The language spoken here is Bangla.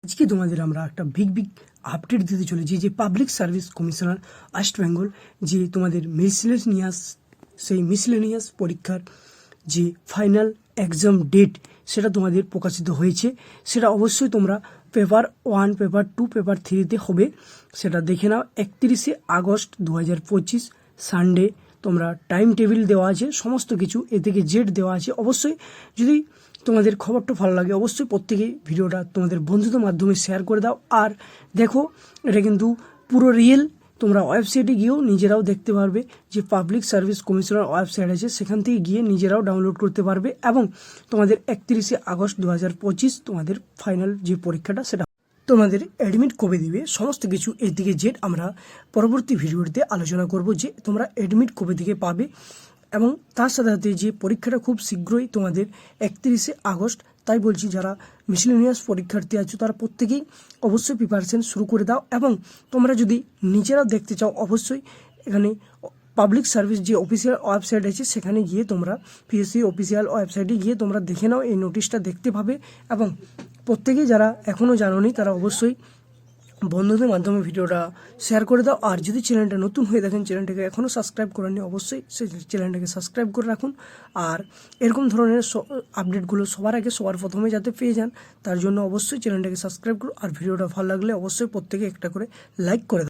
আজকে তোমাদের আমরা একটা বিগ আপডেট দিতে চলেছি যে public service commissioner West Bengal যে তোমাদের মিসলেনিয়াস পরীক্ষার যে ফাইনাল এক্সাম ডেট সেটা তোমাদের প্রকাশিত হয়েছে। সেটা অবশ্যই তোমরা পেপার 1, পেপার 2, পেপার 3-তে হবে। সেটা দেখে নাও। 31শে আগস্ট 2025 সানডে তোমরা টাইম টেবিল দেওয়া আছে, সমস্ত কিছু এ থেকে জেড দেওয়া আছে। অবশ্যই যদি তোমাদের খবরটা ভালো লাগে অবশ্যই প্রত্যেকেই ভিডিওটা তোমাদের বন্ধুদের মাধ্যমে শেয়ার করে দাও। আর দেখো, এটা কিন্তু পুরো রিয়েল। তোমরা ওয়েবসাইটে গিয়েও নিজেরাও দেখতে পারবে যে পাবলিক সার্ভিস কমিশনার ওয়েবসাইট আছে, সেখান থেকে গিয়ে নিজেরাও ডাউনলোড করতে পারবে। এবং তোমাদের 31শে আগস্ট 2025 তোমাদের ফাইনাল যে পরীক্ষাটা সেটা তোমাদের অ্যাডমিট কবে দিবে, সমস্ত কিছু এর দিকে জেড আমরা পরবর্তী ভিডিওতে আলোচনা করব যে তোমরা অ্যাডমিট কবে থেকে পাবে। এবং তার সাথে সাথে যে পরীক্ষাটা খুব শীঘ্রই তোমাদের 31শে আগস্ট। তাই বলছি, যারা মিসলেনিয়াস পরীক্ষার্থী আছো তারা প্রত্যেকেই অবশ্যই প্রিপারেশন শুরু করে দাও। এবং তোমরা যদি নিজেরাও দেখতে চাও অবশ্যই এখানে পাবলিক সার্ভিস যে অফিসিয়াল ওয়েবসাইট আছে সেখানে গিয়ে তোমরা পিএসসি অফিসিয়াল ওয়েবসাইটে গিয়ে তোমরা দেখে নাও, এই নোটিশটা দেখতে পাবে। এবং প্রত্যেকেই যারা এখনও জানোনি তারা অবশ্যই বন্ধুদের মাধ্যমে ভিডিওটা শেয়ার করে দাও। আর যদি চ্যানেলটা নতুন হয়ে থাকেন, চ্যানেলটাকে এখনও সাবস্ক্রাইব করেননি, অবশ্যই সেই চ্যানেলটাকে সাবস্ক্রাইব করে রাখুন। আর এরকম ধরনের আপডেটগুলো সবার আগে সবার প্রথমে যাতে পেয়ে যান তার জন্য অবশ্যই চ্যানেলটাকে সাবস্ক্রাইব করুন। আর ভিডিওটা ভালো লাগলে অবশ্যই প্রত্যেকে একটা করে লাইক করে দাও।